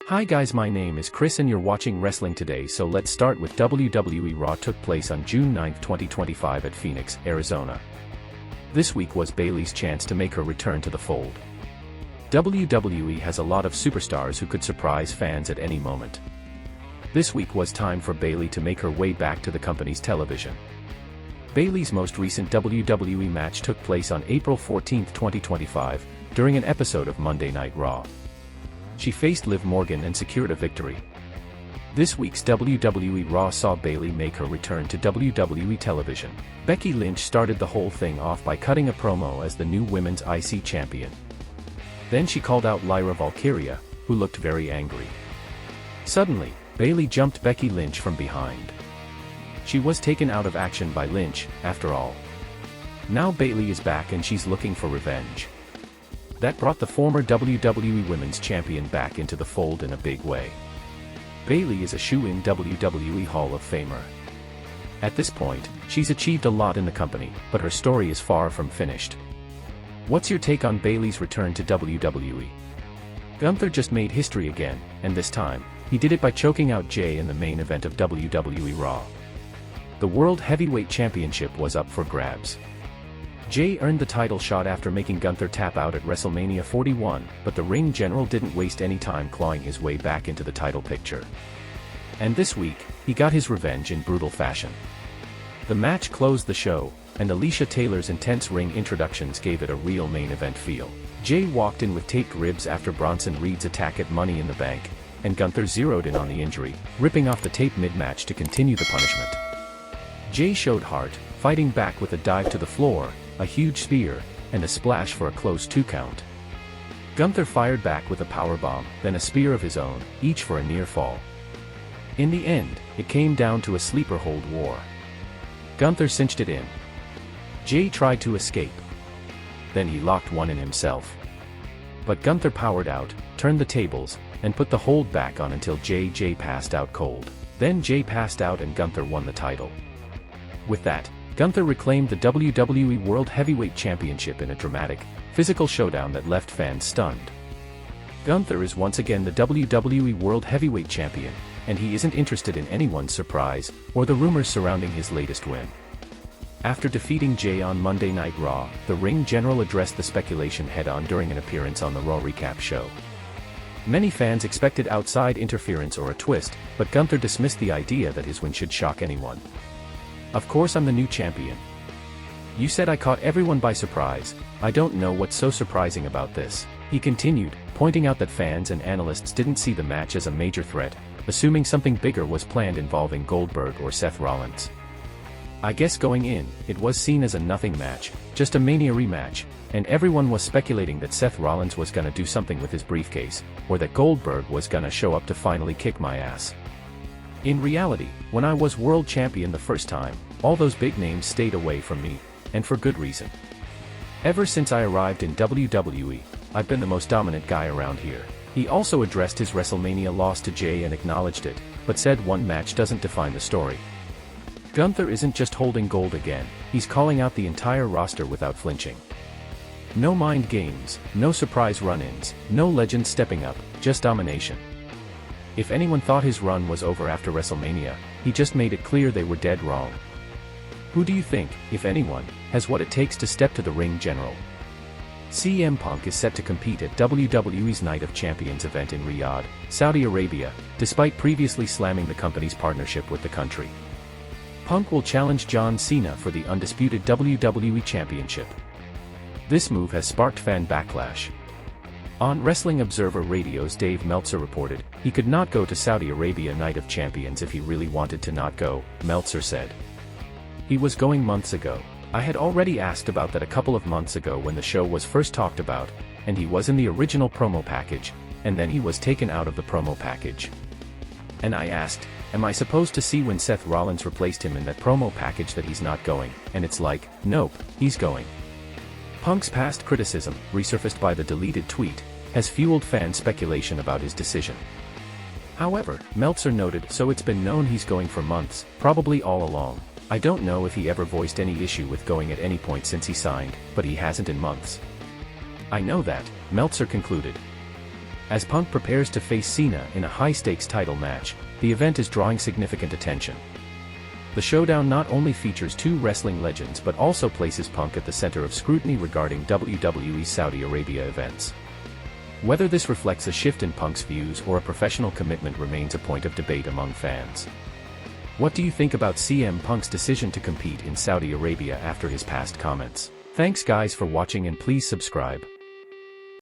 Hi guys, my name is Chris and you're watching Wrestling Today, so let's start with WWE Raw took place on June 9, 2025 at Phoenix, Arizona. This week was Bayley's chance to make her return to the fold. WWE has a lot of superstars who could surprise fans at any moment. This week was time for Bayley to make her way back to the company's television. Bayley's most recent WWE match took place on April 14, 2025, during an episode of Monday Night Raw. She faced Liv Morgan and secured a victory. This week's WWE Raw saw Bayley make her return to WWE television. Becky Lynch started the whole thing off by cutting a promo as the new Women's IC champion. Then she called out Lyra Valkyria, who looked very angry. Suddenly, Bayley jumped Becky Lynch from behind. She was taken out of action by Lynch, after all. Now Bayley is back and she's looking for revenge. That brought the former WWE Women's Champion back into the fold in a big way. Bayley is a shoe-in WWE Hall of Famer. At this point, she's achieved a lot in the company, but her story is far from finished. What's your take on Bayley's return to WWE? Gunther just made history again, and this time, he did it by choking out Jay in the main event of WWE Raw. The World Heavyweight Championship was up for grabs. Jay earned the title shot after making Gunther tap out at WrestleMania 41, but the ring general didn't waste any time clawing his way back into the title picture. And this week, he got his revenge in brutal fashion. The match closed the show, and Alicia Taylor's intense ring introductions gave it a real main event feel. Jay walked in with taped ribs after Bronson Reed's attack at Money in the Bank, and Gunther zeroed in on the injury, ripping off the tape mid-match to continue the punishment. Jay showed heart, fighting back with a dive to the floor, a huge spear, and a splash for a close 2 count. Gunther fired back with a powerbomb, then a spear of his own, each for a near fall. In the end, it came down to a sleeper hold war. Gunther cinched it in. Jay tried to escape. Then he locked one in himself. But Gunther powered out, turned the tables, and put the hold back on until Jay passed out cold. Then Jay passed out and Gunther won the title. With that, Gunther reclaimed the WWE World Heavyweight Championship in a dramatic, physical showdown that left fans stunned. Gunther is once again the WWE World Heavyweight Champion, and he isn't interested in anyone's surprise, or the rumors surrounding his latest win. After defeating Jay on Monday Night Raw, the ring general addressed the speculation head-on during an appearance on the Raw Recap show. Many fans expected outside interference or a twist, but Gunther dismissed the idea that his win should shock anyone. Of course I'm the new champion. You said I caught everyone by surprise. I don't know what's so surprising about this, he continued, pointing out that fans and analysts didn't see the match as a major threat, assuming something bigger was planned involving Goldberg or Seth Rollins. I guess going in, it was seen as a nothing match, just a Mania rematch, and everyone was speculating that Seth Rollins was gonna do something with his briefcase, or that Goldberg was gonna show up to finally kick my ass. In reality, when I was world champion the first time, all those big names stayed away from me, and for good reason. Ever since I arrived in WWE, I've been the most dominant guy around here. He also addressed his WrestleMania loss to Jay and acknowledged it, but said one match doesn't define the story. Gunther isn't just holding gold again, he's calling out the entire roster without flinching. No mind games, no surprise run-ins, no legends stepping up, just domination. If anyone thought his run was over after WrestleMania, he just made it clear they were dead wrong. Who do you think, if anyone, has what it takes to step to the ring general? CM Punk is set to compete at WWE's Night of Champions event in Riyadh, Saudi Arabia, despite previously slamming the company's partnership with the country. Punk will challenge John Cena for the undisputed WWE Championship. This move has sparked fan backlash. On Wrestling Observer Radio's Dave Meltzer reported, he could not go to Saudi Arabia Night of Champions if he really wanted to not go, Meltzer said. He was going months ago. I had already asked about that a couple of months ago when the show was first talked about, and he was in the original promo package, and then he was taken out of the promo package. And I asked, am I supposed to see when Seth Rollins replaced him in that promo package that he's not going, and it's like, nope, he's going. Punk's past criticism, resurfaced by the deleted tweet, has fueled fan speculation about his decision. However, Meltzer noted, so it's been known he's going for months, probably all along. I don't know if he ever voiced any issue with going at any point since he signed, but he hasn't in months. I know that, Meltzer concluded. As Punk prepares to face Cena in a high-stakes title match, the event is drawing significant attention. The showdown not only features two wrestling legends but also places Punk at the center of scrutiny regarding WWE Saudi Arabia events. Whether this reflects a shift in Punk's views or a professional commitment remains a point of debate among fans. What do you think about CM Punk's decision to compete in Saudi Arabia after his past comments? Thanks guys for watching and please subscribe.